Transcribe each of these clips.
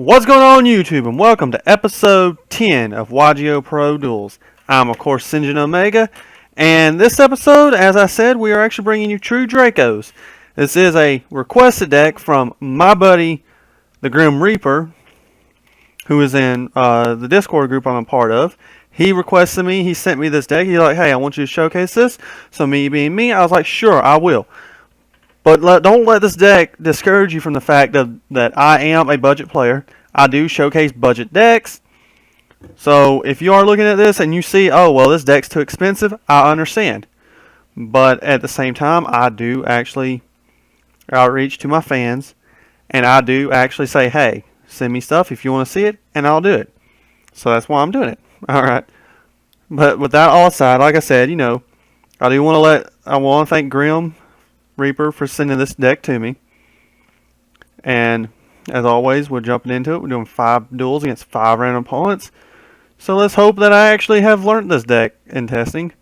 What's going on YouTube, and welcome to episode 10 of YGOPro Duels. I'm of course Sinjin Omega, and this episode, as I said, we are actually bringing you True Dracos. This is a requested deck from my buddy, the Grim Reaper, who is in the Discord group I'm a part of. He requested me, he sent me this deck. He's like, hey, I want you to showcase this. So me being me, I was like, sure, I will. But don't let this deck discourage you from the fact that I am a budget player. I do showcase budget decks. So if you are looking at this and you see, oh, well, this deck's too expensive, I understand. But at the same time, I do actually outreach to my fans. And I do actually say, hey, send me stuff if you want to see it, and I'll do it. So that's why I'm doing it. Alright. But with that all aside, like I said, I want to thank Grim Reaper for sending this deck to me. And as always, we're jumping into it. We're doing 5 duels against 5 random opponents. So let's hope that I actually have learned this deck in testing.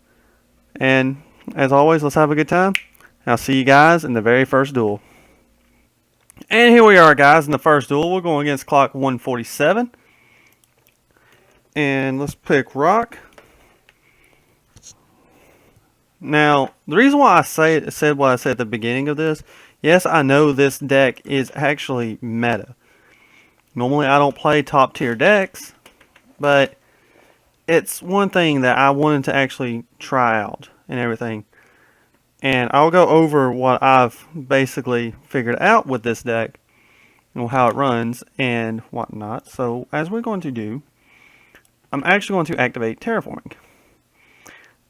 And as always, let's have a good time. I'll see you guys in the very first duel. And here we are, guys, in the first duel. We're going against clock 147. And let's pick Rock. Now, the reason why I said what I said at the beginning of this, yes, I know this deck is actually meta. Normally, I don't play top tier decks, but it's one thing that I wanted to actually try out and everything. And I'll go over what I've basically figured out with this deck, how it runs and whatnot. So, as we're going to do, I'm actually going to activate Terraforming.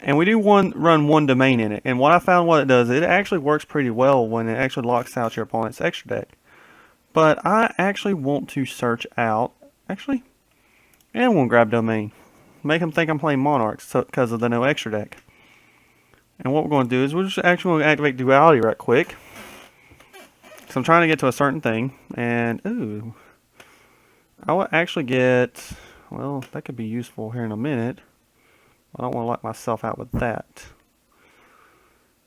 And we do run one domain in it. And what I found what it does, it actually works pretty well when it actually locks out your opponent's extra deck. But I actually want to search out, and I want to grab domain. Make them think I'm playing Monarchs because of the no extra deck. And what we're going to do is we're just actually going to activate Duality right quick. So I'm trying to get to a certain thing. And, ooh. I will actually get, well, that could be useful here in a minute. I don't want to lock myself out with that.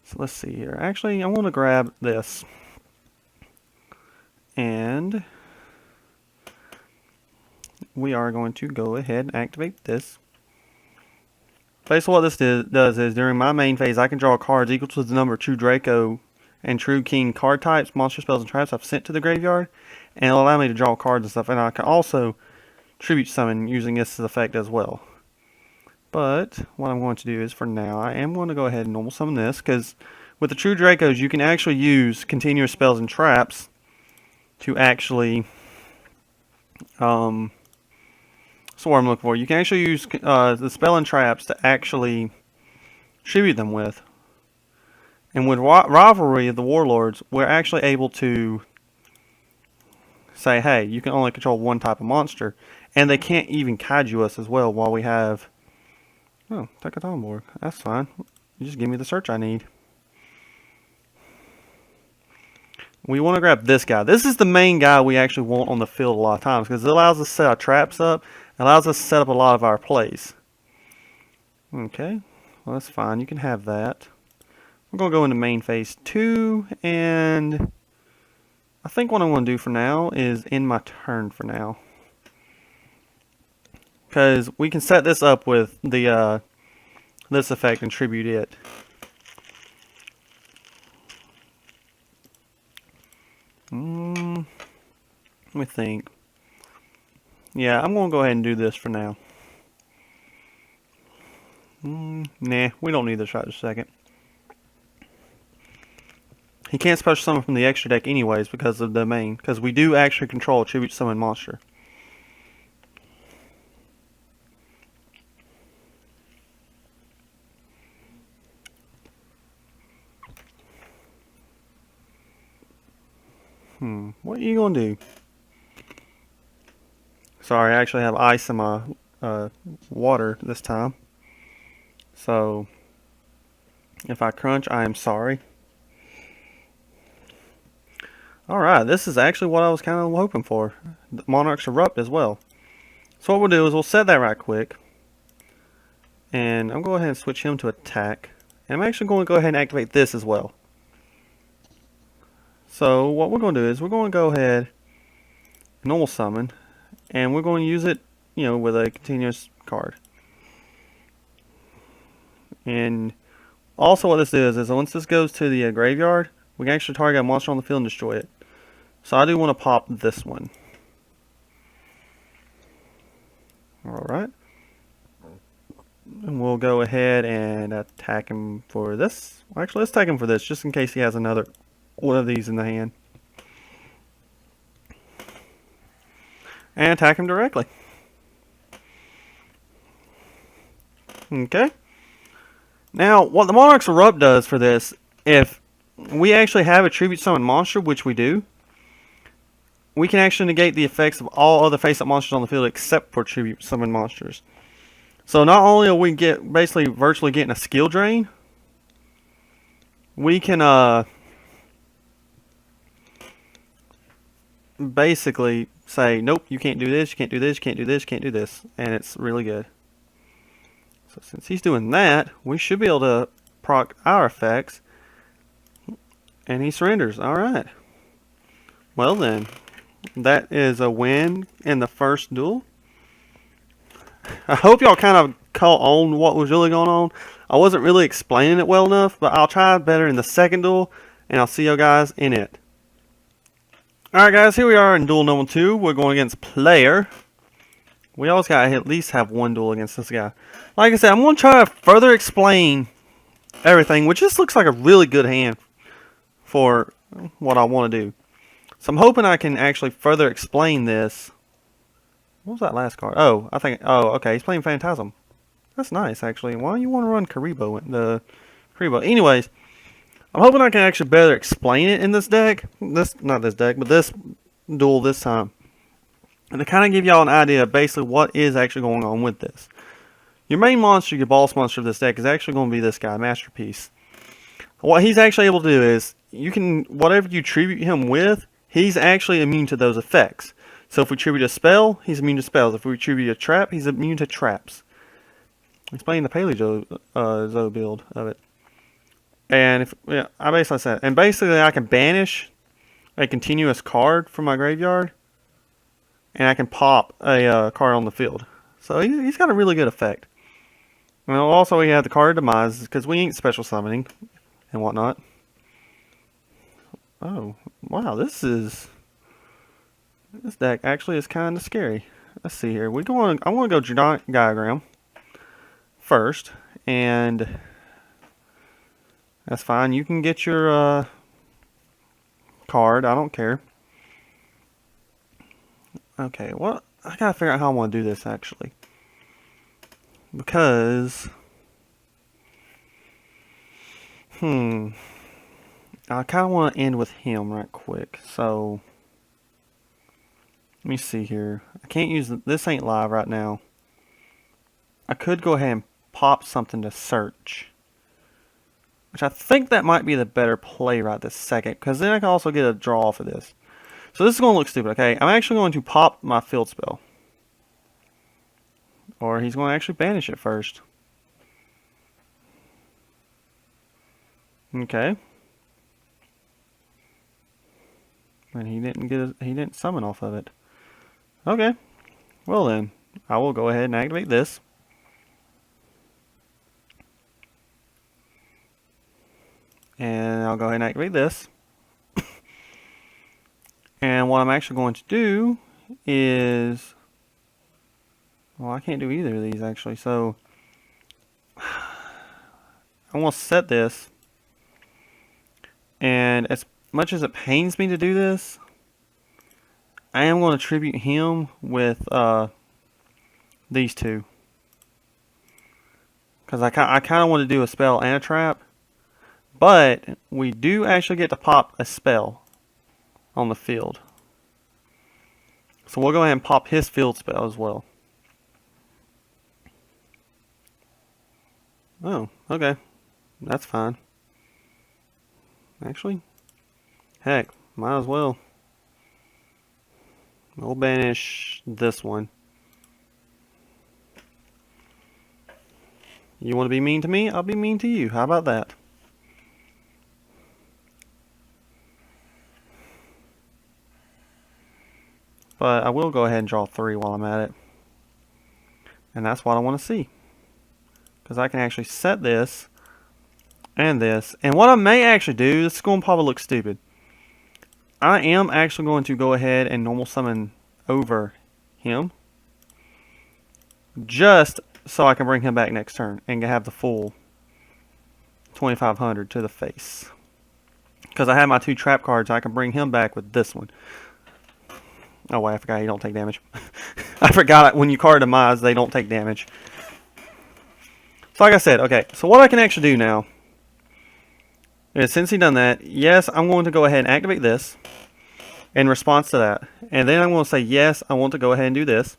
So let's see here. Actually, I want to grab this. And we are going to go ahead and activate this. Basically what this does is during my main phase, I can draw cards equal to the number of True Draco and True King card types, monster spells, and traps I've sent to the graveyard. And it'll allow me to draw cards and stuff. And I can also tribute summon using this effect as well. But what I'm going to do is, for now, I am going to go ahead and normal summon this, because with the True Dracos, you can actually use continuous spells and traps to actually, that's what I'm looking for. You can actually use the spell and traps to actually tribute them with. And with Rivalry of the Warlords, we're actually able to say, hey, you can only control one type of monster, and they can't even kaiju us as well while we have... Oh, Tekatomborg. That's fine. You just give me the search I need. We want to grab this guy. This is the main guy we actually want on the field a lot of times because it allows us to set our traps up. It allows us to set up a lot of our plays. Okay. Well, that's fine. You can have that. We're going to go into main phase 2. And I think what I'm going to do for now is end my turn for now. Because we can set this up with the this effect and tribute it. Let me think. Yeah, I'm going to go ahead and do this for now. Nah, we don't need this right this second. He can't special summon from the extra deck anyways because of the domain. Because we do actually control a tribute summon monster. What are you going to do? Sorry, I actually have ice in my water this time. So, if I crunch, I am sorry. Alright, this is actually what I was kind of hoping for. The Monarchs Erupt as well. So what we'll do is we'll set that right quick. And I'm going to go ahead and switch him to attack. And I'm actually going to go ahead and activate this as well. So what we're going to do is we're going to go ahead, normal summon, and we're going to use it, you know, with a continuous card. And also what this is once this goes to the graveyard, we can actually target a monster on the field and destroy it. So I do want to pop this one. Alright. And we'll go ahead and attack him for this. Well, actually, let's attack him for this, just in case he has another one of these in the hand. And attack him directly. Okay. Now, what the Monarch's Erupt does for this, if we actually have a Tribute Summon monster, which we do, we can actually negate the effects of all other face-up monsters on the field except for Tribute Summon monsters. So not only are we basically virtually getting a skill drain, we can basically say, nope, you can't do this, you can't do this, you can't do this, you can't do this, and it's really good. So since he's doing that, we should be able to proc our effects, and he surrenders. Alright. Well then, that is a win in the first duel. I hope y'all kind of caught on what was really going on. I wasn't really explaining it well enough, but I'll try better in the second duel, and I'll see you guys in it. Alright guys, here we are in duel number 2. We're going against player. We always gotta at least have one duel against this guy. Like I said, I'm going to try to further explain everything, which just looks like a really good hand for what I want to do. So I'm hoping I can actually further explain this. What was that last card? Oh, okay, he's playing Phantasm. That's nice, actually. Why do you want to run Karibo? Anyways, I'm hoping I can actually better explain it in this deck. Not this deck, but this duel this time. And to kind of give y'all an idea of basically what is actually going on with this. Your main monster, your boss monster of this deck is actually going to be this guy, Masterpiece. What he's actually able to do is, whatever you tribute him with, he's actually immune to those effects. So if we tribute a spell, he's immune to spells. If we tribute a trap, he's immune to traps. He's playing the Paleo build of it. And I basically said, and basically I can banish a continuous card from my graveyard, and I can pop a card on the field. So he's got a really good effect. And also we have the card demise, because we ain't special summoning and whatnot. Oh, wow, this deck actually is kind of scary. Let's see here. I want to go Draconic Diagram first, and that's fine. You can get your card. I don't care. Okay, well, I gotta figure out how I want to do this actually, because I kind of want to end with him right quick. So let me see here. I can't use this. Ain't live right now. I could go ahead and pop something to search, which I think that might be the better play right this second, because then I can also get a draw for this. So this is going to look stupid, okay? I'm actually going to pop my field spell. Or he's going to actually banish it first. Okay. And he didn't summon off of it. Okay. Well then, I will go ahead and activate this. And I'll go ahead and activate this. And what I'm actually going to do is, well, I can't do either of these actually, so I want to set this, and as much as it pains me to do this, I am going to tribute him with these two, because I kind of want to do a spell and a trap, but we do actually get to pop a spell on the field. So we'll go ahead and pop his field spell as well. Oh, okay. That's fine. Actually, heck, might as well. We'll banish this one. You want to be mean to me? I'll be mean to you. How about that? But I will go ahead and draw 3 while I'm at it. And that's what I want to see. Because I can actually set this and this. And what I may actually do, this is going to probably look stupid. I am actually going to go ahead and normal summon over him. Just so I can bring him back next turn and have the full 2500 to the face. Because I have my 2 trap cards, I can bring him back with this one. Oh wait, I forgot he don't take damage. I forgot when you card demise, they don't take damage. So like I said, okay, so what I can actually do now is, since he done that, yes, I'm going to go ahead and activate this in response to that. And then I'm going to say, yes, I want to go ahead and do this.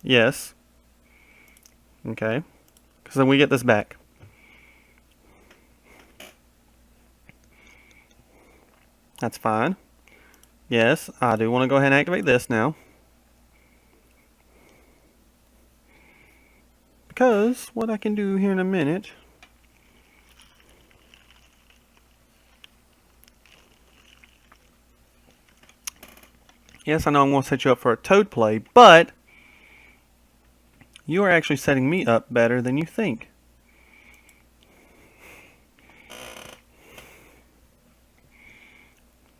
Yes. Okay. Because then we get this back. That's fine. Yes, I do want to go ahead and activate this now. Because what I can do here in a minute. Yes, I know I'm going to set you up for a toad play, but you are actually setting me up better than you think.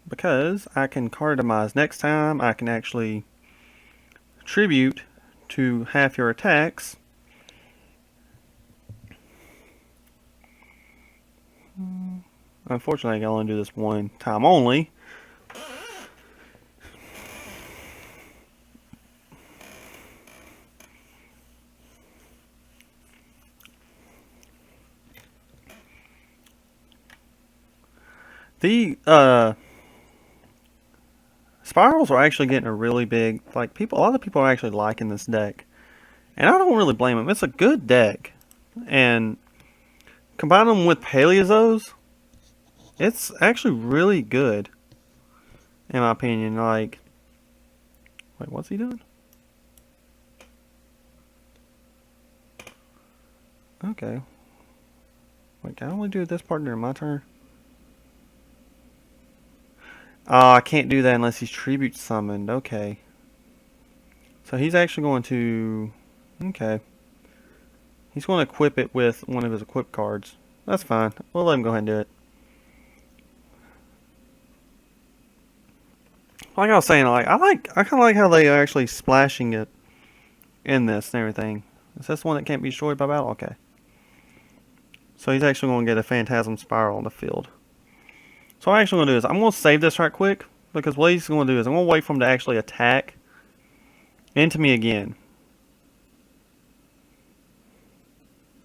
Because I can card demise next time, I can actually tribute to half your attacks. Unfortunately, I can only do this one time only. The spirals are actually getting a really big, like, a lot of people are actually liking this deck. And I don't really blame them. It's a good deck. And combine them with Paleozoes, it's actually really good. In my opinion, like, wait, what's he doing? Okay. Wait, can I only do this part during my turn? Oh, I can't do that unless he's tribute summoned. Okay. So he's actually going to... Okay. He's going to equip it with one of his equip cards. That's fine. We'll let him go ahead and do it. Like I was saying, I kind of like how they are actually splashing it in this and everything. Is this one that can't be destroyed by battle? Okay. So he's actually going to get a Phantasm Spiral on the field. So what I'm actually going to do is, I'm going to save this right quick. Because what he's going to do is, I'm going to wait for him to actually attack into me again.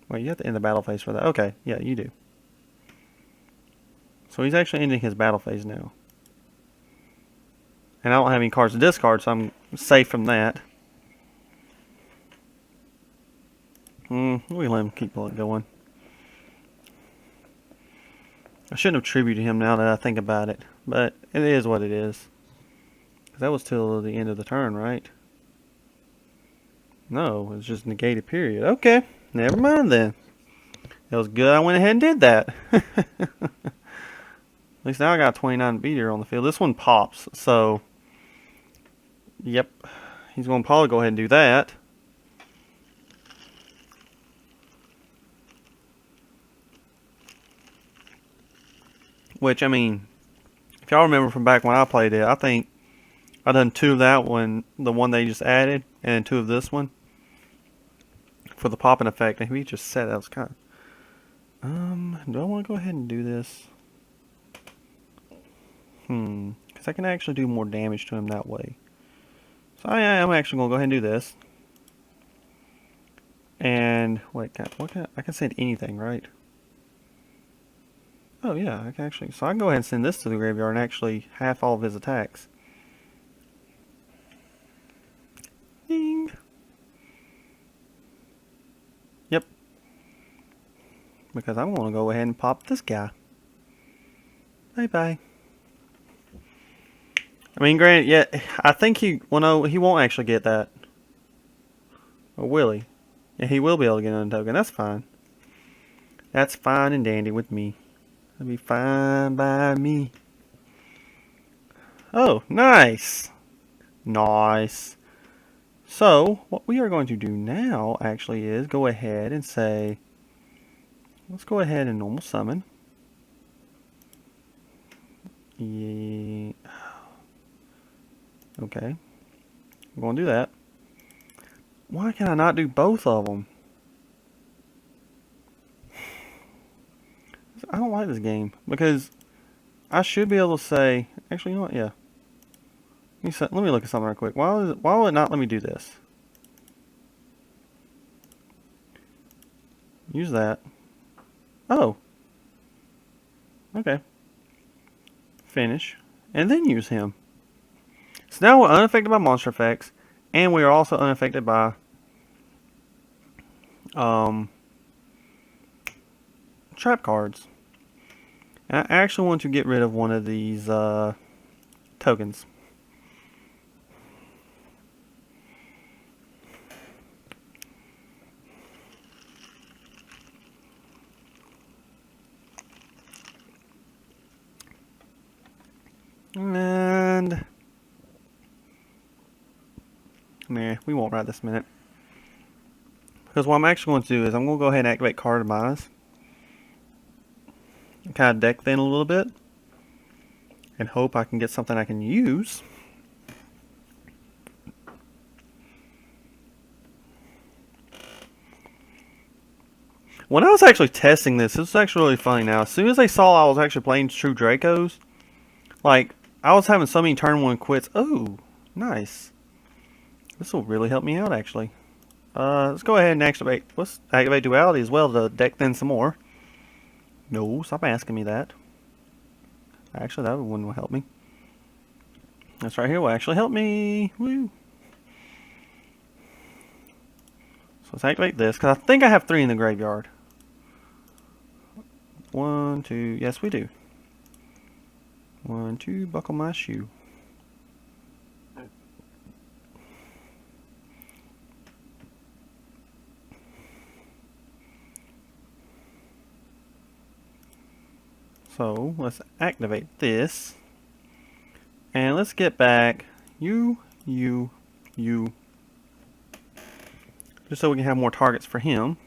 Wait, you have to end the battle phase for that. Okay, yeah, you do. So he's actually ending his battle phase now. And I don't have any cards to discard, so I'm safe from that. We let him keep going. I shouldn't have tributed him now that I think about it. But it is what it is. Because that was till the end of the turn, right? No, it's just negated period. Okay, never mind then. It was good I went ahead and did that. At least now I got 29 beater on the field. This one pops, so... Yep. He's going to probably go ahead and do that. Which, I mean, if y'all remember from back when I played it, I think I done 2 of that one, the one they just added, and 2 of this one. For the popping effect. And if he just said that was kind of... do I want to go ahead and do this? Because I can actually do more damage to him that way. So I'm actually going to go ahead and do this. And, wait, I can send anything, right? Oh yeah, I can actually, so I can go ahead and send this to the graveyard and actually half all of his attacks. Ding! Yep. Because I'm going to go ahead and pop this guy. Bye-bye. I mean, granted, yeah, I think well no, he won't actually get that. Or will he? Yeah, he will be able to get another token. That's fine. That's fine and dandy with me. That'll be fine by me. Oh, nice. Nice. So, what we are going to do now, actually, is go ahead and say, let's go ahead and normal summon. Yeah. Okay. I'm going to do that. Why can I not do both of them? I don't like this game, because I should be able to say, actually, you know what, yeah. Let me look at something real quick. Why will it not let me do this? Use that. Oh. Okay. Finish. And then use him. So now we're unaffected by monster effects, and we are also unaffected by trap cards. And I actually want to get rid of one of these tokens. And nah, we won't ride this minute. Because what I'm actually going to do is I'm going to go ahead and activate Card of Mines. Kind of deck thin a little bit. And hope I can get something I can use. When I was actually testing this was actually really funny now. As soon as they saw I was actually playing True Dracos, like, I was having so many turn 1 quits. Oh, nice. This will really help me out, actually. Let's go ahead and let's activate Duality as well to deck thin some more. No, stop asking me that. Actually, that one will help me. This right here will actually help me. Woo. So let's activate this, because I think I have 3 in the graveyard. 1, 2, yes we do. 1, 2, buckle my shoe. So let's activate this. And let's get back you. Just so we can have more targets for him.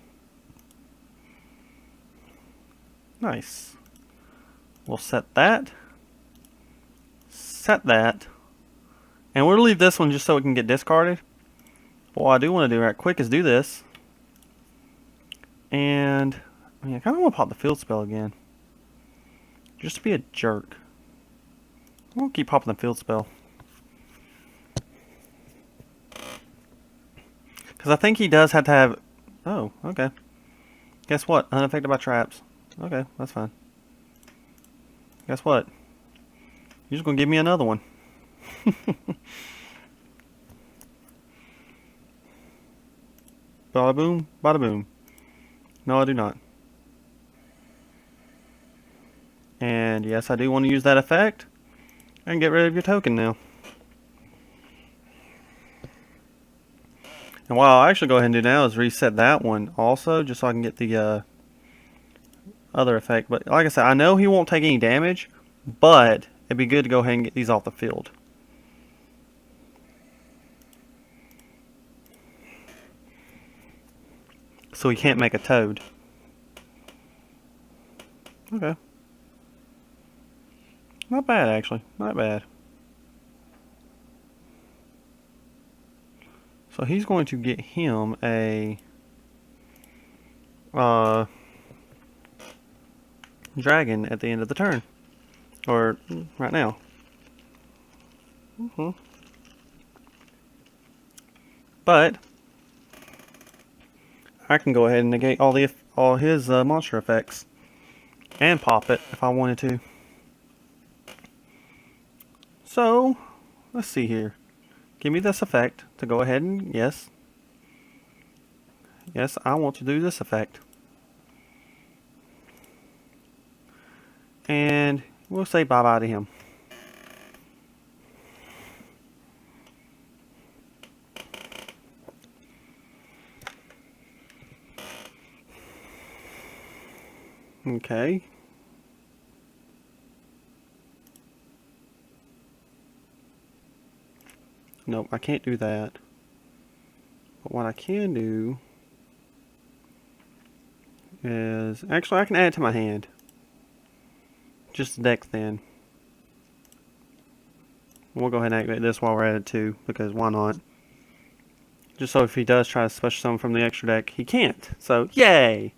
Nice. We'll set that. Set that. And we'll leave this one just so it can get discarded. But what I do want to do right quick is do this. And I mean, I kind of want to pop the field spell again. Just to be a jerk. I'm going to keep popping the field spell. Because I think he does have to have... Oh, okay. Guess what? Unaffected by traps. Okay, that's fine. Guess what? You're just going to give me another one. Bada boom, bada boom. No, I do not. And yes, I do want to use that effect. And get rid of your token now. And what I'll actually go ahead and do now is reset that one also, just so I can get the other effect. But like I said, I know he won't take any damage, but it'd be good to go ahead and get these off the field. So he can't make a toad. Okay. Not bad, actually. Not bad. So he's going to get him a dragon at the end of the turn. Or right now. But I can go ahead and negate all his monster effects. And pop it if I wanted to. So, let's see here. Give me this effect to go ahead and, yes. Yes, I want to do this effect. And we'll say bye-bye to him. Okay. Nope, I can't do that. But what I can do is... Actually, I can add it to my hand. Just the deck then. We'll go ahead and activate this while we're at it too, because why not? Just so if he does try to special summon from the extra deck, he can't. So, yay!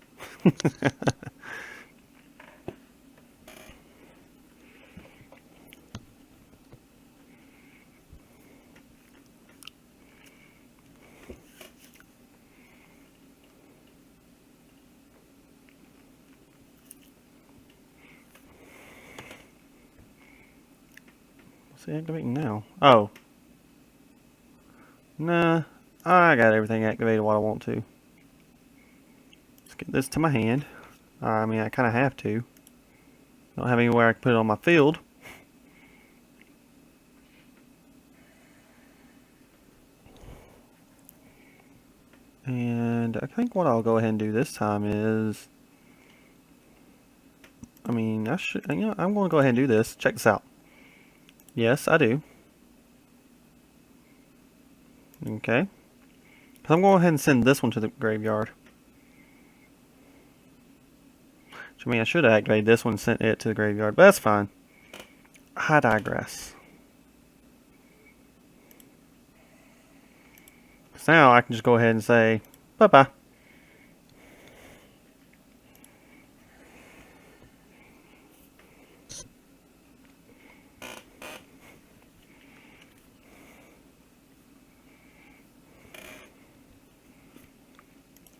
What's he activating now? Oh. Nah. I got everything activated what I want to. Let's get this to my hand. I mean, I kind of have to. Don't have anywhere I can put it on my field. And I think what I'll go ahead and do this time is... I mean, I'm going to go ahead and do this. Check this out. Yes, I do. Okay. So I'm going to go ahead and send this one to the graveyard. Which, I mean, I should have activated this one and sent it to the graveyard, but that's fine. I digress. So now I can just go ahead and say, bye-bye.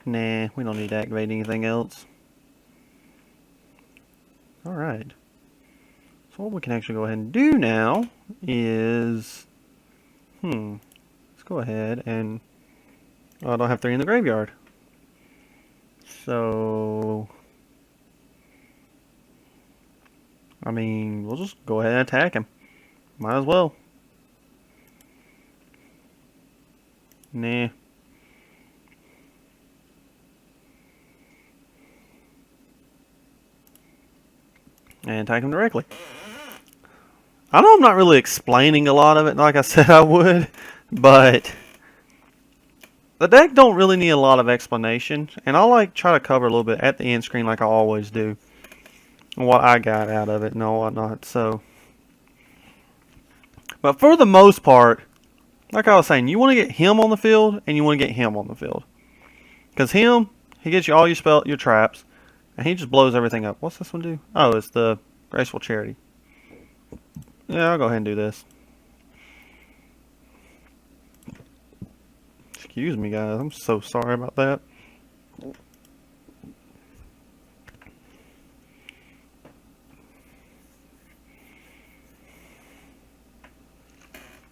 Nah, we don't need to activate anything else. Alright. So what we can actually go ahead and do now is... let's go ahead and... Oh, I don't have 3 in the graveyard. So... I mean, we'll just go ahead and attack him. Might as well. Nah. And attack him directly. I know I'm not really explaining a lot of it like I said I would, but the deck don't really need a lot of explanation, and I'll like try to cover a little bit at the end screen like I always do, and what I got out of it and all whatnot. So, but for the most part, like I was saying, you want to get him on the field, and you want to get him on the field, because he gets you all your traps. And he just blows everything up. What's this one do? Oh, it's the Graceful Charity. Yeah, I'll go ahead and do this. Excuse me, guys. I'm so sorry about that.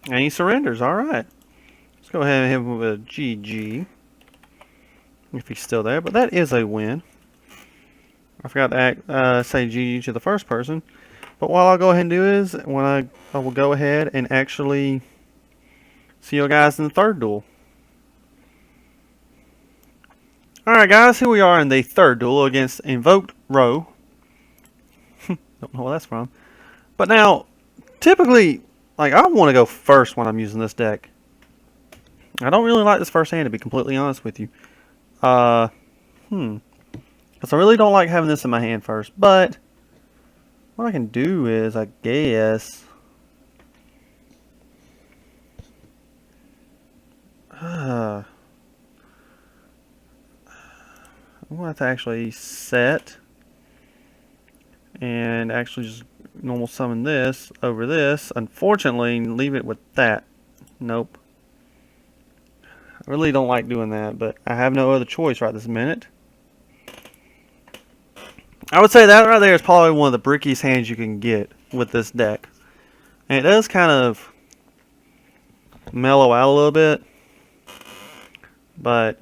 And he surrenders. Alright. Let's go ahead and hit him with a GG. If he's still there. But that is a win. I forgot to say GG to the first person. But what I'll go ahead and do is, I will go ahead and actually see you guys in the third duel. Alright guys, here we are in the third duel against Invoked Row. Don't know where that's from. But now, typically, like, I want to go first when I'm using this deck. I don't really like this first hand, to be completely honest with you. Because I really don't like having this in my hand first. But what I can do is, I guess... I'm going to have to actually set and actually just normal summon this over this. Unfortunately, leave it with that. Nope. I really don't like doing that, but I have no other choice right this minute. I would say that right there is probably one of the brickiest hands you can get with this deck. And it does kind of mellow out a little bit. But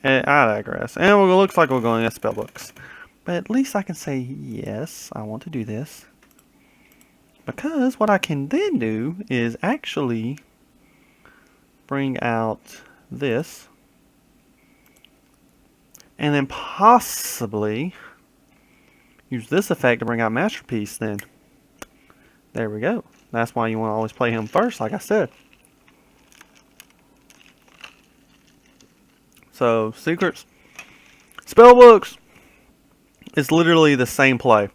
I digress. And it looks like we're going to spellbooks. But at least I can say, yes, I want to do this. Because what I can then do is actually bring out this. And then possibly use this effect to bring out Masterpiece then. There we go. That's why you want to always play him first, like I said. So, secrets. Spellbooks is literally the same play.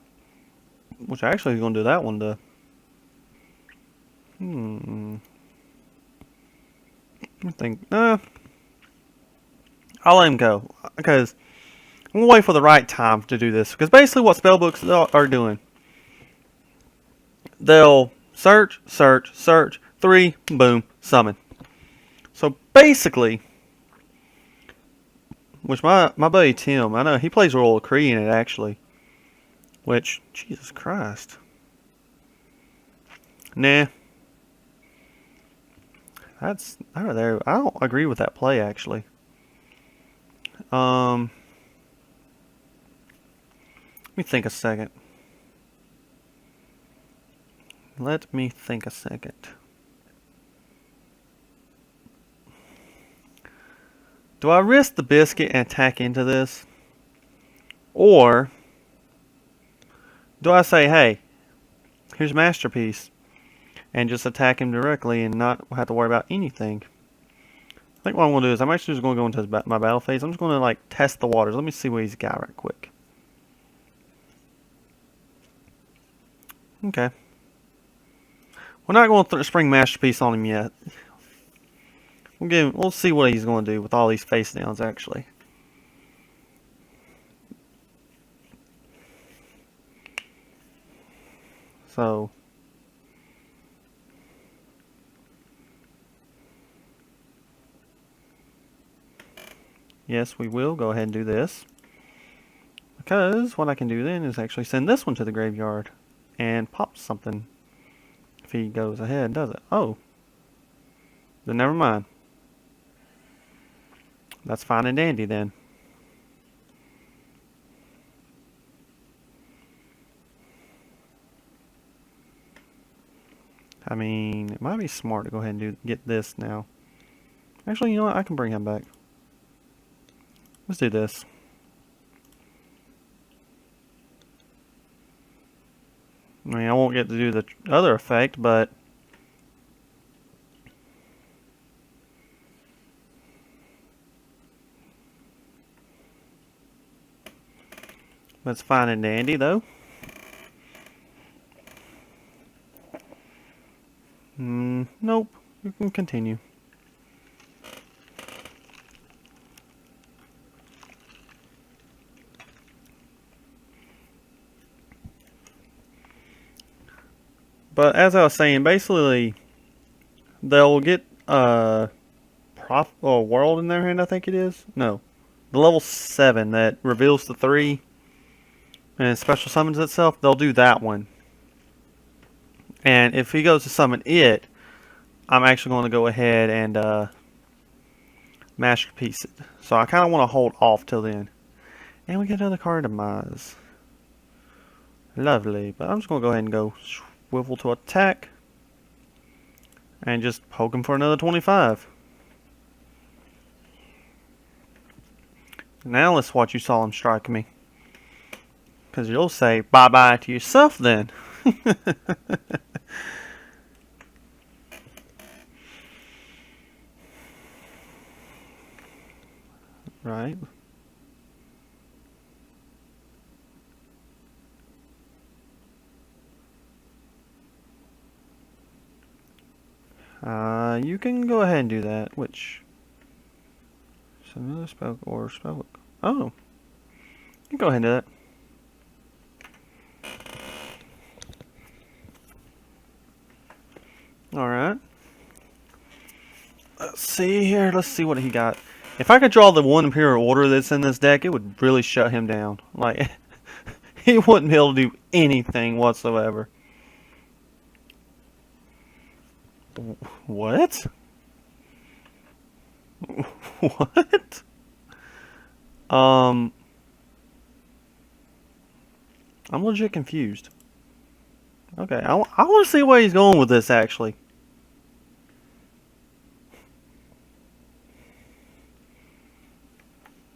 Which actually is going to do that one to... I think... I'll let him go. Because I'm going to wait for the right time to do this. Because basically what spellbooks are doing... They'll search, search, search. 3, boom, summon. So basically... Which my buddy Tim, I know he plays Royal Decree in it actually. Which, Jesus Christ. Nah. That's over there. I don't agree with that play actually. Let me think a second. Let me think a second. Do I risk the biscuit and attack into this? Or do I say, hey, here's Masterpiece, and just attack him directly and not have to worry about anything? I think what I'm going to do is I'm actually just going to go into my battle phase. I'm just going to like test the waters. Let me see what he's got right quick. Okay. We're not going to spring Masterpiece on him yet. We'll see what he's going to do with all these face downs actually. So yes, we will go ahead and do this. Because what I can do then is actually send this one to the graveyard and pop something if he goes ahead and does it. Oh. Then never mind. That's fine and dandy then. I mean, it might be smart to go ahead and get this now. Actually, you know what? I can bring him back. Let's do this. I mean, I won't get to do the other effect, but... That's fine and dandy, though. Nope. You can continue. But as I was saying, basically, they'll get world in their hand, I think it is. No. The level 7 that reveals the 3 and special summons itself, they'll do that one. And if he goes to summon it, I'm actually going to go ahead and Masterpiece it. So I kind of want to hold off till then. And we get another card demise. Lovely. But I'm just going to go ahead and go swivel to attack. And just poke him for another 25. Now let's watch you solemn strike me. Because you'll say bye-bye to yourself then. Right. You can go ahead and do that. Which? So another spell or spellbook. Oh. You can go ahead and do that. Alright. Let's see here. Let's see what he got. If I could draw the one Imperial Order that's in this deck, it would really shut him down. Like, he wouldn't be able to do anything whatsoever. What? What? I'm legit confused. Okay, I want to see where he's going with this, actually.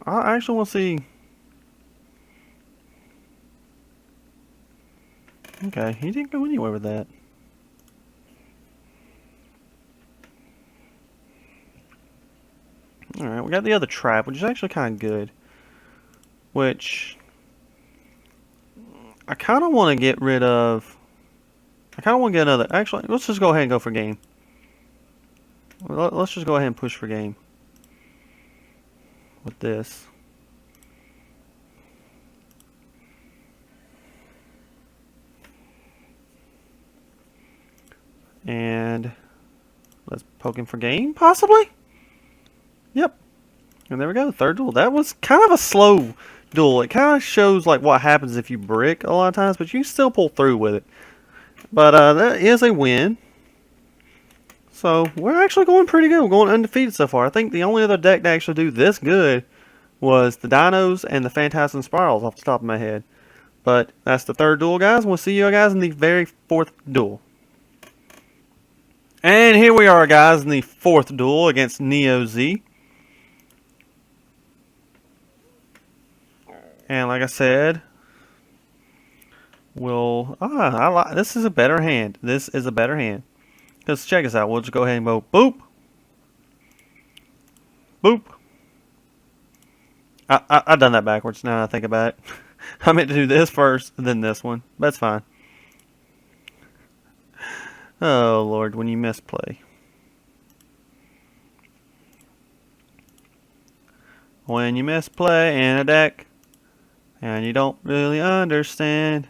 I actually want to see... Okay, he didn't go anywhere with that. Alright, we got the other trap, which is actually kind of good. Which I kind of want to get rid of. I kind of want to get another. Actually, let's just go ahead and go for game. Let's just go ahead and push for game with this. And let's poke him for game, possibly? Yep. And there we go, third duel. That was kind of a slow duel. It kind of shows like what happens if you brick a lot of times, but you can still pull through with it. But that is a win. So we're actually going pretty good. We're going undefeated so far. I think the only other deck to actually do this good was the Dinos and the Phantasm Spirals off the top of my head. But that's the third duel, guys. We'll see you guys in the very fourth duel. And here we are, guys, in the fourth duel against Neo Z. And like I said, this is a better hand. This is a better hand. Because check us out. We'll just go ahead and go boop. Boop. I done that backwards now that I think about it. I meant to do this first, and then this one. That's fine. Oh, Lord, when you misplay. When you misplay in a deck, and you don't really understand.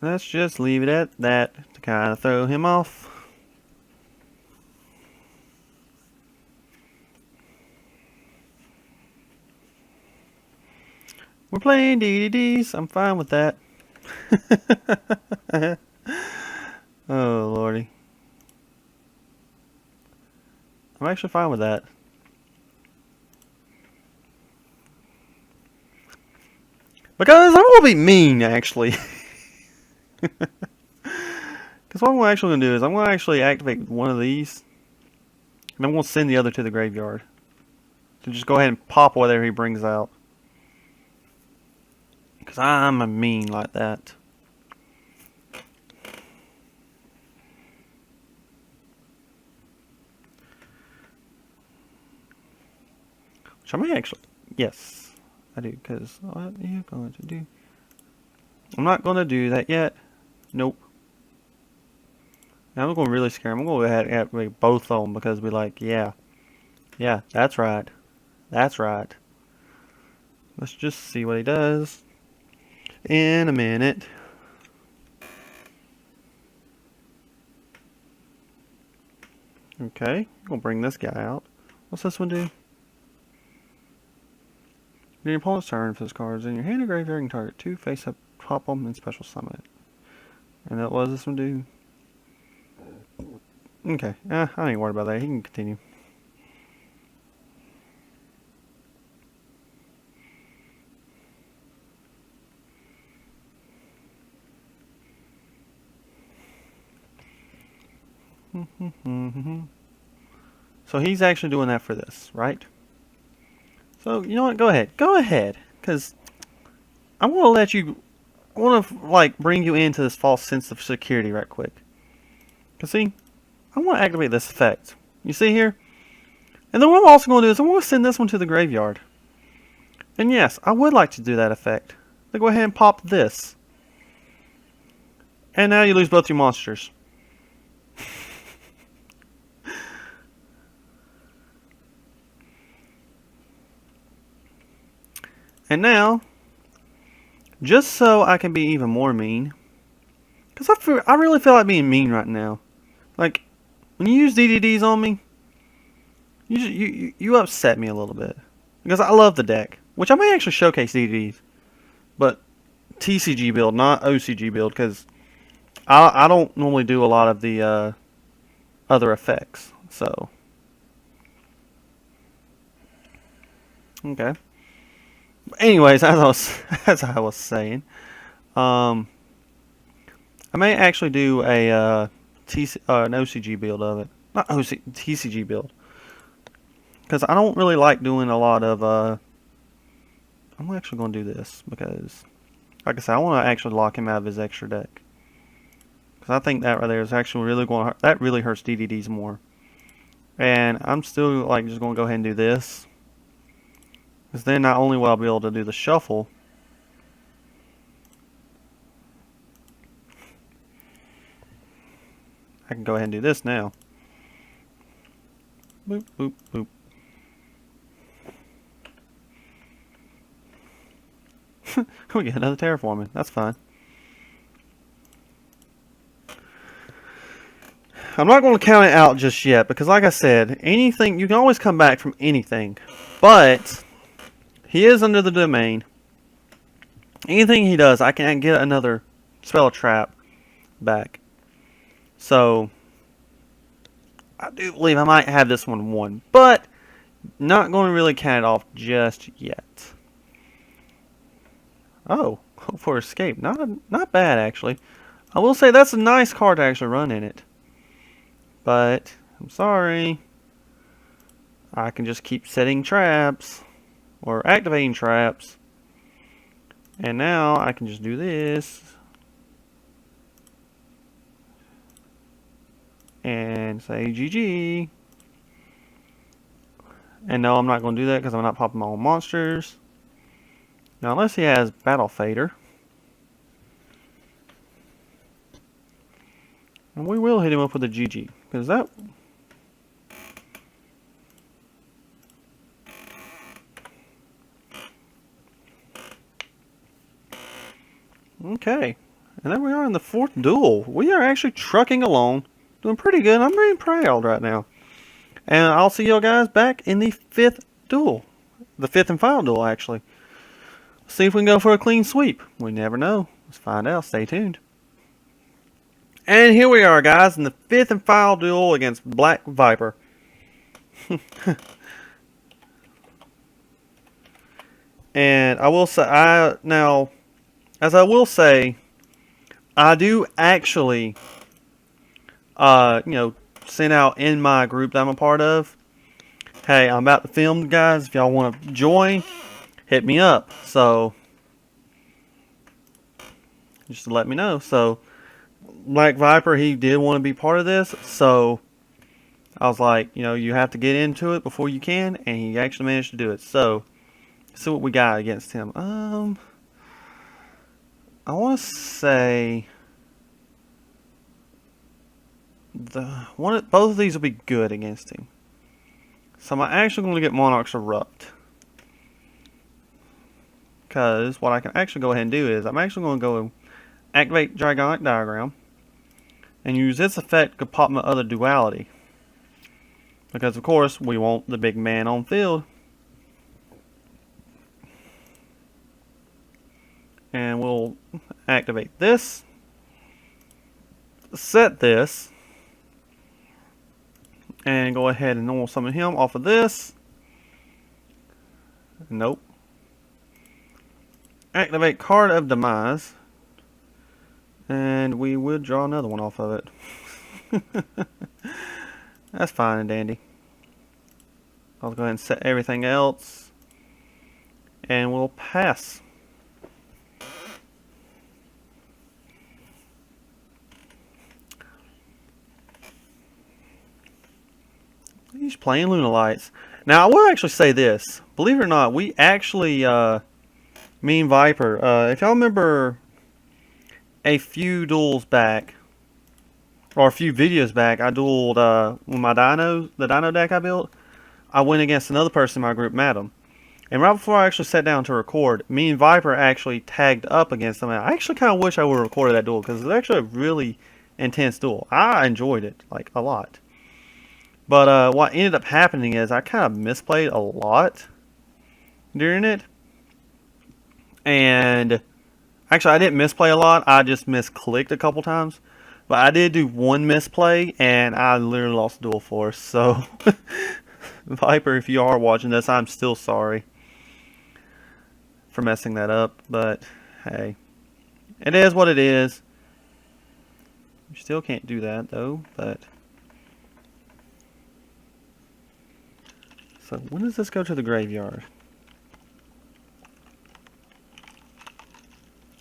Let's just leave it at that to kind of throw him off. We're playing DDDs. I'm fine with that. Oh, Lordy. I'm actually fine with that. Because I'm going to be mean, actually. Because what I'm actually going to do is I'm going to actually activate one of these. And I'm going to send the other to the graveyard. So just go ahead and pop whatever he brings out. Because I'm a mean like that. Which I may actually... Yes, I do. Because what are you going to do? I'm not going to do that yet. Nope. Now I'm going to really scare him. I'm going to go ahead and activate both of them because we're like, yeah. Yeah, that's right. That's right. Let's just see what he does in a minute. Okay, I'm going to bring this guy out. What's this one do? During your opponent's turn, if this card is in your hand or graveyard, you can target 2 face-up, pop them, and special summon it. And that was this one do? Okay, I ain't worried about that. He can continue. So he's actually doing that for this, right? So, you know what? Go ahead. Go ahead. Because I want to let you... I want to, like, bring you into this false sense of security right quick. Because, see, I want to activate this effect. You see here? And then what I'm also going to do is I'm going to send this one to the graveyard. And yes, I would like to do that effect. So go ahead and pop this. And now you lose both your monsters. And now, just so I can be even more mean, because I really feel like being mean right now. Like, when you use DDDs on me, you upset me a little bit. Because I love the deck, which I may actually showcase DDDs. But TCG build, not OCG build, because I don't normally do a lot of the other effects. So, okay. Anyways, as I was saying, I may actually do a an OCG build of it, not TCG build, because I don't really like doing a lot of. I'm actually going to do this because, like I said, I want to actually lock him out of his extra deck. Because I think that right there is actually really going to hurt. That really hurts DDDs more. And I'm still like just going to go ahead and do this. Because then not only will I be able to do the shuffle, I can go ahead and do this now. Boop, boop, boop. We get another terraforming. That's fine. I'm not going to count it out just yet because, like I said, anything you can always come back from anything. But he is under the domain. Anything he does, I can get another spell trap back. So I do believe I might have this one won, but not going to really count it off just yet. Oh, hope for escape. Not bad, actually. I will say that's a nice card to actually run in it. But, I'm sorry. I can just keep setting traps. Or activating traps. And now I can just do this. And say GG. And no, I'm not going to do that because I'm not popping my own monsters. Now, unless he has Battle Fader. And we will hit him up with a GG. Because that... Okay. And there we are in the 4th duel. We are actually trucking along. Doing pretty good. I'm pretty proud right now. And I'll see you guys back in the 5th duel. The 5th and final duel, actually. See if we can go for a clean sweep. We never know. Let's find out. Stay tuned. And here we are, guys, in the 5th and final duel against Black Viper. And I will say, as I will say, I do actually, send out in my group that I'm a part of, hey, I'm about to film, guys. If y'all want to join, hit me up. So, just to let me know. So, Black Viper, he did want to be part of this. So, I was like, you have to get into it before you can. And he actually managed to do it. So, let's see what we got against him. I want to say both of these will be good against him. So I'm actually going to get Monarch's Erupt. Because what I can actually go ahead and do is I'm actually going to go and activate Dragonic Diagram and use its effect to pop my other duality. Because of course we want the big man on field. And we'll activate this, set this, and go ahead and normal summon him off of this. Nope. Activate Card of Demise, and we would draw another one off of it. That's fine and dandy. I'll go ahead and set everything else, and we'll pass. He's playing Lunalights. Now, I will actually say this. Believe it or not, we actually, me and Viper, if y'all remember a few duels back, or a few videos back, I dueled with my the dino deck I built. I went against another person in my group, Madam. And right before I actually sat down to record, me and Viper actually tagged up against them. I actually kind of wish I would have recorded that duel, because it was actually a really intense duel. I enjoyed it, like, a lot. But what ended up happening is I kind of misplayed a lot during it. And actually I didn't misplay a lot. I just misclicked a couple times. But I did do one misplay and I literally lost dual force. So Viper, if you are watching this, I'm still sorry for messing that up. But hey, it is what it is. You still can't do that though. But so when does this go to the graveyard?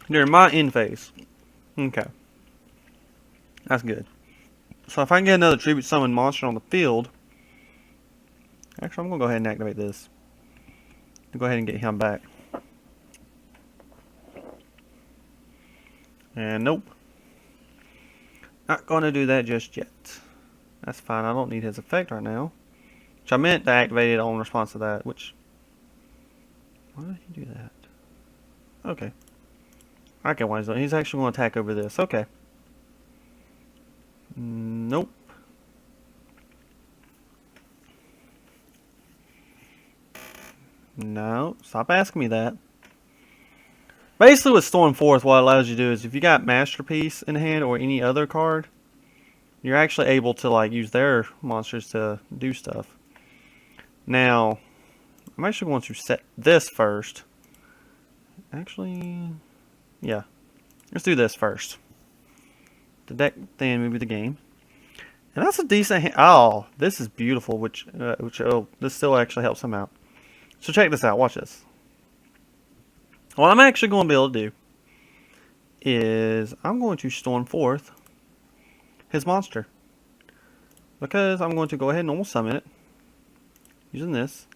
During my end phase. Okay. That's good. So if I can get another tribute summon monster on the field, actually I'm gonna go ahead and activate this. Go ahead and get him back. And nope. Not gonna do that just yet. That's fine, I don't need his effect right now. Which I meant to activate it on response to that, which... Why did he do that? Okay. I get why he's doing. He's actually going to attack over this. Okay. Nope. No. Stop asking me that. Basically with Storm Forth, what it allows you to do is if you got Masterpiece in hand or any other card, you're actually able to like use their monsters to do stuff. Now, I'm actually going to set this first. Actually, yeah. Let's do this first. The deck, then maybe the game. And that's a decent hand. Oh, this is beautiful, which this still actually helps him out. So check this out. Watch this. What I'm actually going to be able to do is I'm going to Storm Forth his monster. Because I'm going to go ahead and normal summon it. Using this.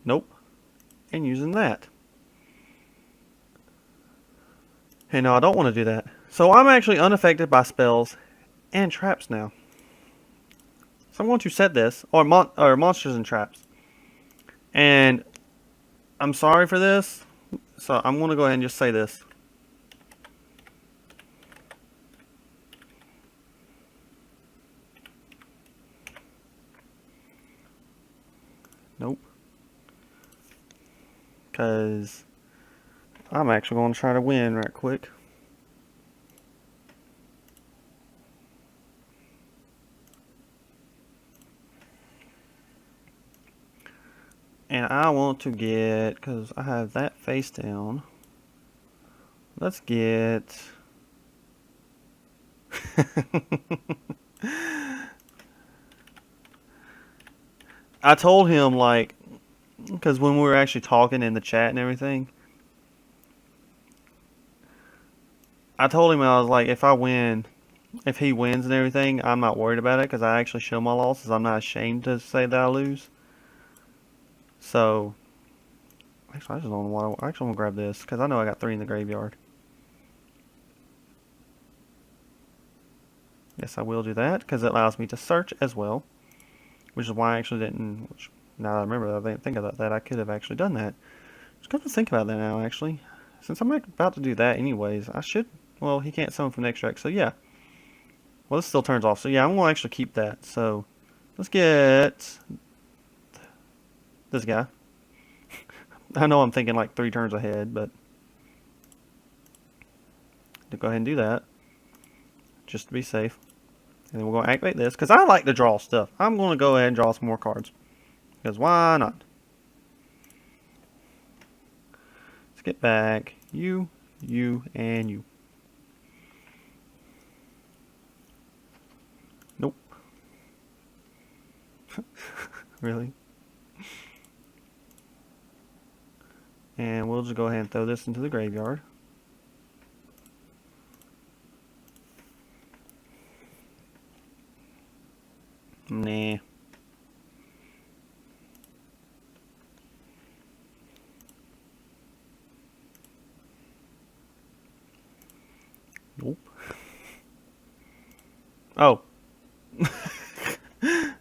Nope. And using that. Hey, no, I don't want to do that. So I'm actually unaffected by spells and traps now. So I'm going to set this, or monsters and traps. And I'm sorry for this, so I'm going to go ahead and just say this. Nope. Because I'm actually going to try to win right quick. And I want to get, because I have that face down, let's get... I told him, like, because when we were actually talking in the chat and everything, I told him, I was like, if he wins and everything, I'm not worried about it, because I actually show my losses. I'm not ashamed to say that I lose. So, actually, I just don't know what I actually want to grab this, because I know I got 3 in the graveyard. Yes, I will do that, because it allows me to search as well. Which is why I actually didn't, now that I remember that, I didn't think about that, I could have actually done that. Just got to think about that now, actually. Since I'm about to do that anyways, I should, well, he can't summon from the extract, so yeah. Well, this still turns off, so yeah, I'm going to actually keep that. So, let's get this guy. I know I'm thinking like 3 turns ahead, but to go ahead and do that, just to be safe. And then we're going to activate this, because I like to draw stuff. I'm going to go ahead and draw some more cards. Because why not? Let's get back you, and you. Nope. Really? And we'll just go ahead and throw this into the graveyard. Nah. Nope. Oh. I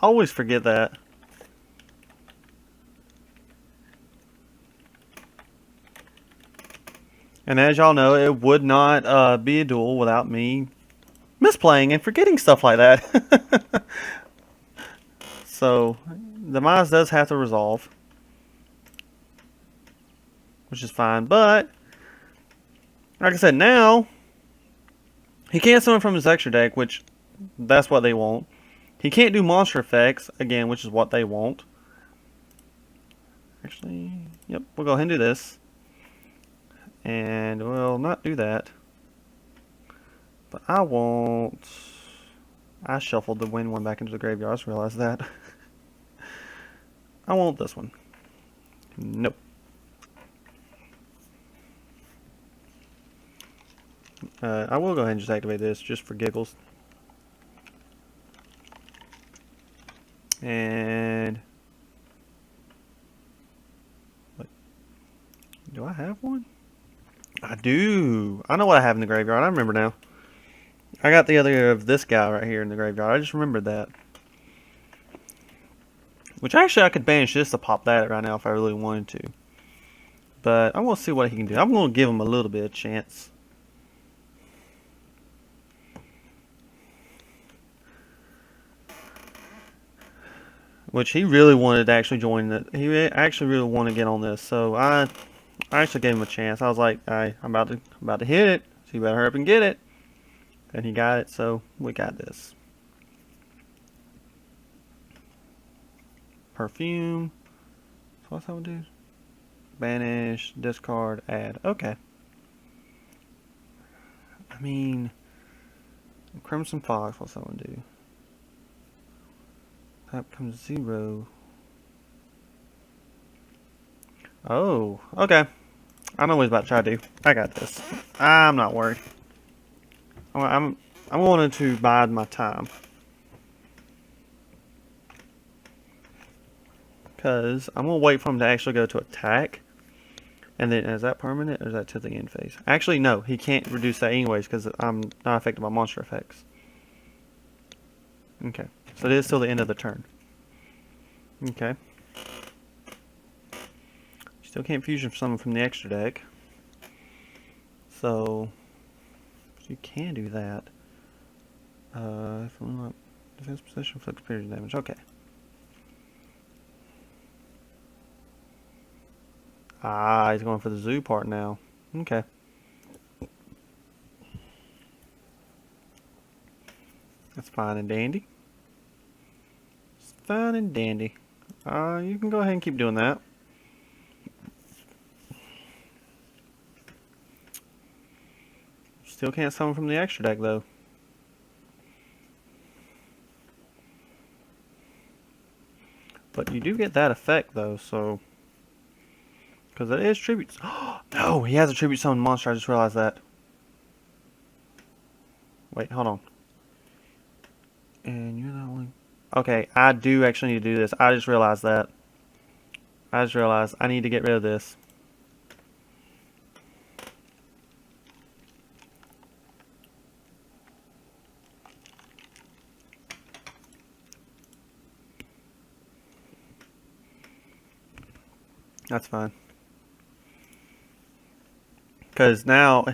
always forget that. And as y'all know, it would not be a duel without me misplaying and forgetting stuff like that. So, the Demise does have to resolve, which is fine. But, like I said, now, he can't summon from his extra deck, which, that's what they want. He can't do monster effects, again, which is what they want. Actually, yep, we'll go ahead and do this. And we'll not do that. But I shuffled the win one back into the graveyard. I just realized that. I want this one. Nope. I will go ahead and just activate this just for giggles. And what? Do I have one? I do. I know what I have in the graveyard. I remember now. I got the other of this guy right here in the graveyard. I just remembered that. Which actually I could banish this to pop that right now if I really wanted to. But I want to see what he can do. I'm going to give him a little bit of chance. Which he really wanted to actually join it. He actually really wanted to get on this. So I actually gave him a chance. I was like, I'm about to hit it. So you better hurry up and get it. And he got it, so we got this. Perfume. So what's that one do? Banish, discard, add. Okay. I mean, Crimson Fox, what's that one do? That becomes 0. Oh, okay. I know what he's about to try to do. I got this. I'm not worried. I'm wanting to bide my time. Because I'm going to wait for him to actually go to attack. And then, is that permanent or is that to the end phase? Actually, no. He can't reduce that anyways because I'm not affected by monster effects. Okay. So it is still the end of the turn. Okay. Still can't fusion summon from the extra deck. So you can do that. If I'm not defense position, flex period damage. Okay. Ah, he's going for the zoo part now. Okay. That's fine and dandy. It's fine and dandy. You can go ahead and keep doing that. Still can't summon from the extra deck though. But you do get that effect though, so because it is tributes. No, he has a tribute summon monster. I just realized that. Wait, hold on. And you're not only. Okay, I do actually need to do this. I just realized that. I just realized I need to get rid of this. That's fine. Because now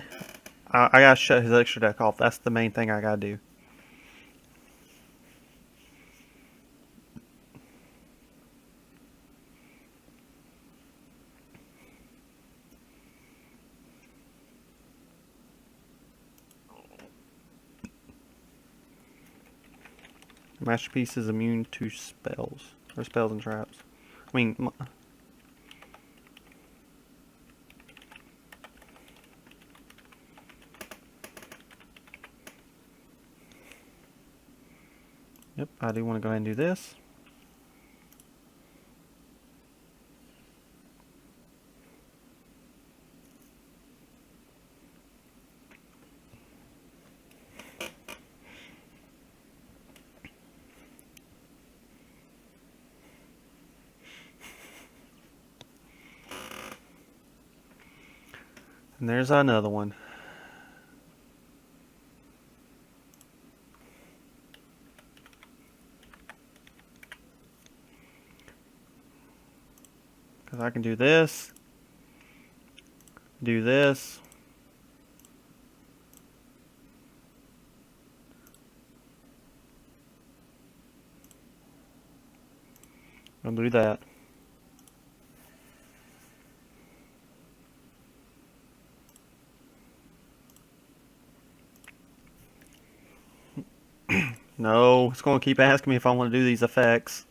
I gotta shut his extra deck off. That's the main thing I gotta do. Masterpiece is immune to spells. Or spells and traps. I mean... Yep, I do want to go ahead and do this. And there's another one. Because I can do this. Do this. I'll do that. No, it's going to keep asking me if I want to do these effects.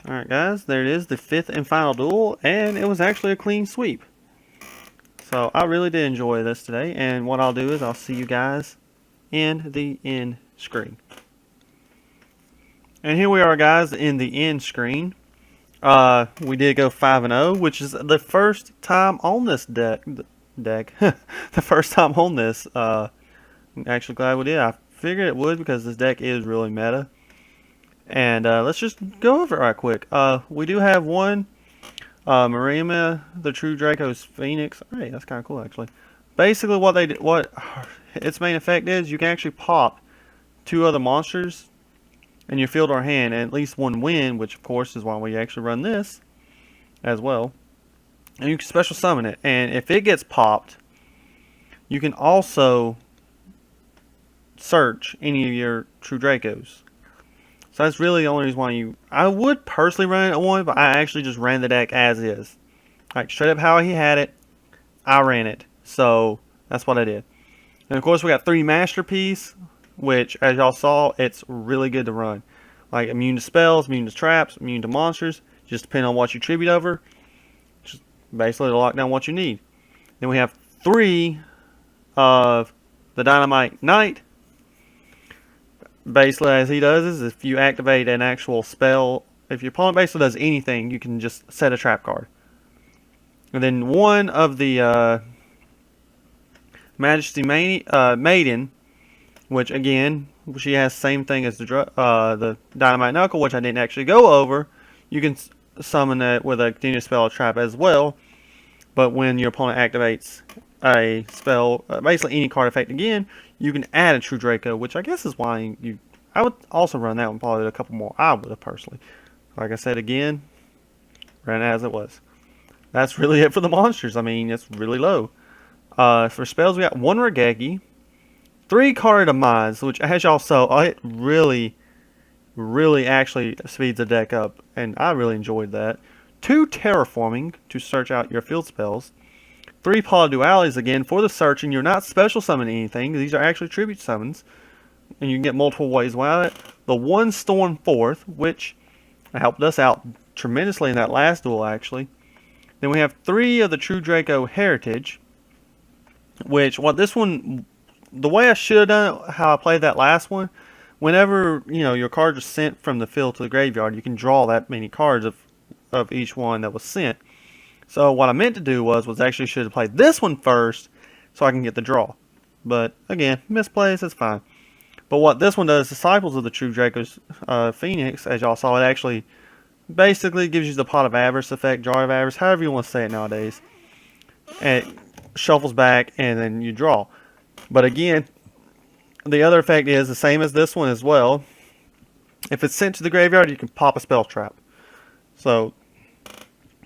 Alright guys, there it is, the 5th and final duel, and it was actually a clean sweep. So I really did enjoy this today, and what I'll do is I'll see you guys in the end screen. And here we are, guys, in the end screen. We did go 5-0, which is the first time on this deck. The first time on this. I'm actually glad we did. I figured it would because this deck is really meta. And let's just go over it right quick. We do have one Marima, the True Dracos Phoenix. Hey, that's kind of cool, actually. Basically, what its main effect is, you can actually pop 2 other monsters in your field or hand, and at least one win, which of course is why we actually run this as well. And you can special summon it, and if it gets popped, you can also search any of your True Dracos. So that's really the only reason why I would personally run it at 1, but I actually just ran the deck as is. Like, straight up how he had it, I ran it. So that's what I did. And of course we got 3 Masterpiece, which, as y'all saw, it's really good to run. Like, immune to spells, immune to traps, immune to monsters, just depending on what you tribute over. Just basically to lock down what you need. Then we have 3 of the Dynamite Knight. Basically, as he does is, if you activate an actual spell, if your opponent basically does anything, you can just set a trap card. And then 1 of the Majesty Maiden, which again, she has the same thing as the Dynamite Knuckle, which I didn't actually go over. You can summon it with a continuous spell or trap as well. But when your opponent activates a spell, basically any card effect again, you can add a True Draco, which I guess is why I would also run that one, probably a couple more. I would have personally. Like I said again, ran it as it was. That's really it for the monsters. I mean, it's really low. For spells, we got 1 Regeki, 3 Card Demise, which, as y'all saw, it really actually speeds the deck up, and I really enjoyed that. 2 Terraforming to search out your field spells. 3 Poly Dualities again for the searching. You're not special summoning anything. These are actually tribute summons, and you can get multiple ways with it. The 1 Storm Forth, which helped us out tremendously in that last duel, actually. Then we have 3 of the True Draco Heritage, which, this one, the way I should have done it, how I played that last one, whenever, your cards are sent from the field to the graveyard, you can draw that many cards of each one that was sent. So what I meant to do was actually should have played this one first so I can get the draw. But again, misplays, it's fine. But what this one does, Disciples of the True Dracos Phoenix, as y'all saw, it actually basically gives you the Pot of Avarice effect, Jar of Avarice, however you want to say it nowadays. And it shuffles back and then you draw. But again, the other effect is the same as this one as well. If it's sent to the graveyard, you can pop a spell trap. So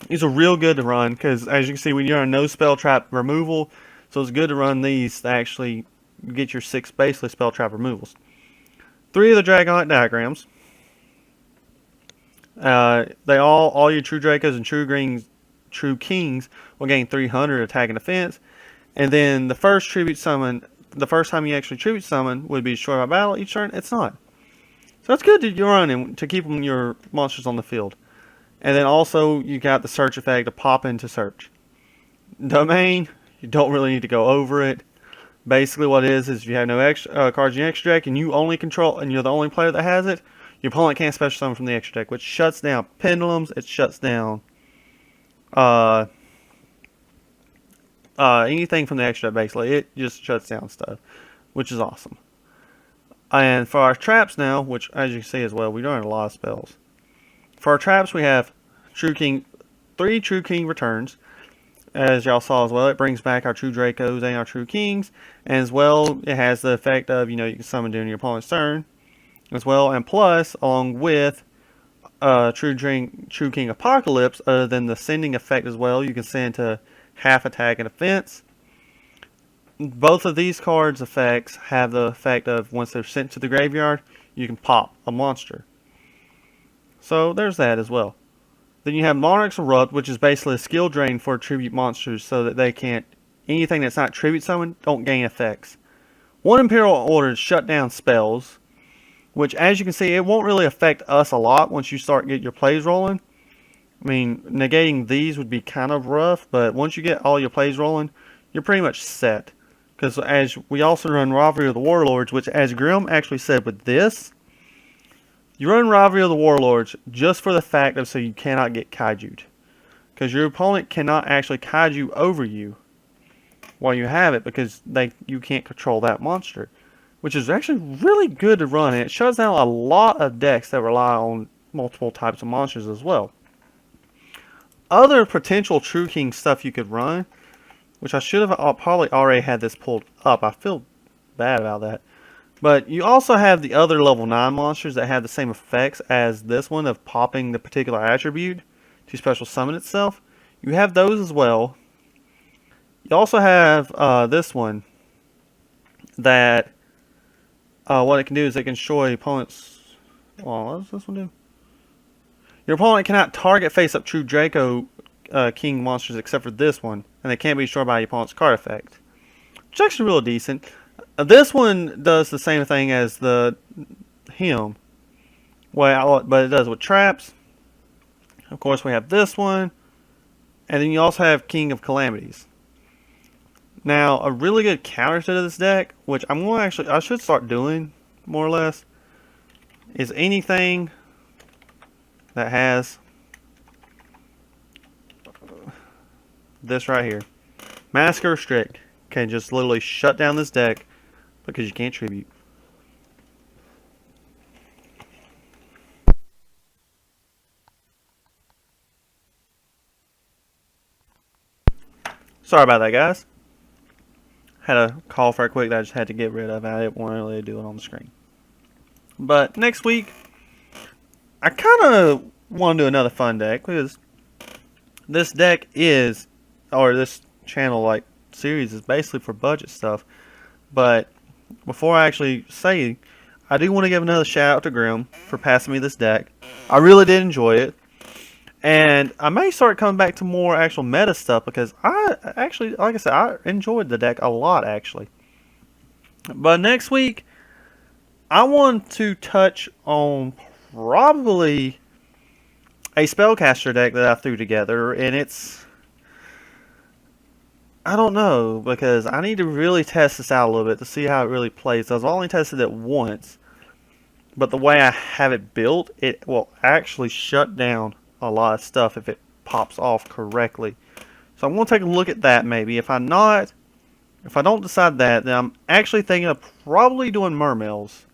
these are real good to run because, as you can see, when you're on no spell trap removal, so it's good to run these to actually get your 6 basically spell trap removals. 3 of the Dragonite Diagrams. All your True Dracos and True Kings will gain 300 attack and defense. And then the first tribute summon, the first time you actually tribute summon would be destroyed by battle each turn. It's not. So that's good to run to keep your monsters on the field. And then also you got the search effect to pop into search. Domain, you don't really need to go over it. Basically what it is if you have no extra cards in your extra deck and you only control, and you're the only player that has it, your opponent can't special summon from the extra deck, which shuts down pendulums. It shuts down anything from the extra deck, basically. It just shuts down stuff, which is awesome. And for our traps now, which as you can see as well, we're doing a lot of spells. For our traps, we have 3 True King returns. As y'all saw as well, it brings back our True Dracos and our True Kings. And as well, it has the effect of, you can summon during your opponent's turn as well. And plus, along with True King Apocalypse, other than the sending effect as well, you can send to half attack and defense. Both of these cards' effects have the effect of, once they're sent to the graveyard, you can pop a monster. So there's that as well. Then you have Monarch's Erupt, which is basically a skill drain for tribute monsters so that they can't, anything that's not tribute summon, don't gain effects. 1 Imperial Order shut down spells, which, as you can see, it won't really affect us a lot once you start getting your plays rolling. I mean, negating these would be kind of rough, but once you get all your plays rolling, you're pretty much set. Because as we also run Rivalry of the Warlords, which as Grim actually said with this, you run Rivalry of the Warlords just for the fact of so you cannot get kaiju'd. Because your opponent cannot actually kaiju over you while you have it because you can't control that monster. Which is actually really good to run, and it shuts down a lot of decks that rely on multiple types of monsters as well. Other potential True King stuff you could run, which I should have probably already had this pulled up. I feel bad about that. But you also have the other level 9 monsters that have the same effects as this one of popping the particular attribute to special summon itself. You have those as well. You also have this one that what it can do is it can destroy opponents. Well, what does this one do? Your opponent cannot target face-up True Draco King monsters except for this one, and they can't be destroyed by your opponent's card effect. Which is actually real decent. This one does the same thing as him, but it does with traps. Of course, we have this one, and then you also have King of Calamities. Now, a really good counter to this deck, which I should start doing more or less, is anything that has this right here. Mask or Restrict can just literally shut down this deck because you can't tribute. Sorry about that, guys. Had a call for a quick that I just had to get rid of. I didn't want to really do it on the screen. But next week, I kind of want to do another fun deck because this deck is, or this channel like series is basically for budget stuff. But before I actually say, I do want to give another shout out to Grim for passing me this deck. I really did enjoy it. And I may start coming back to more actual meta stuff because I actually, like I said, I enjoyed the deck a lot actually. But next week, I want to touch on probably a spellcaster deck that I threw together, and I don't know, because I need to really test this out a little bit to see how it really plays. I've only tested it once, but the way I have it built, it will actually shut down a lot of stuff if it pops off correctly. So I'm going to take a look at that maybe. If I don't decide that, then I'm actually thinking of probably doing Mermails.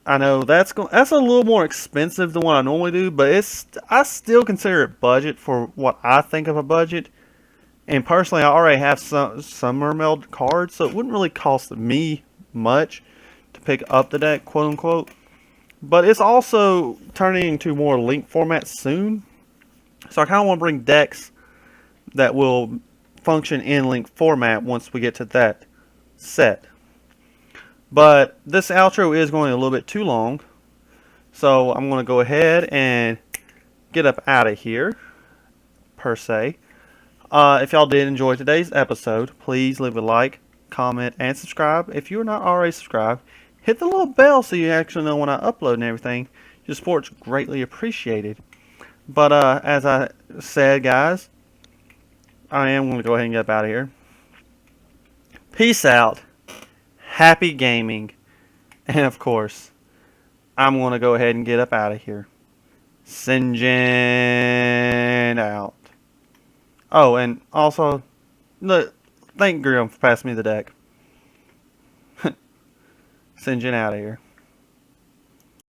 I know that's a little more expensive than what I normally do, but I still consider it budget for what I think of a budget. And personally, I already have some Mermail cards, so it wouldn't really cost me much to pick up the deck, quote unquote. But it's also turning into more link format soon. So I kind of want to bring decks that will function in link format once we get to that set. But this outro is going a little bit too long. So I'm going to go ahead and get up out of here, per se. If y'all did enjoy today's episode, please leave a like, comment, and subscribe. If you're not already subscribed, hit the little bell so you actually know when I upload and everything. Your support's greatly appreciated. But as I said, guys, I am going to go ahead and get up out of here. Peace out. Happy gaming. And of course, I'm going to go ahead and get up out of here. Sinjin out. Oh, and also, thank Grim for passing me the deck. Sinjin out of here.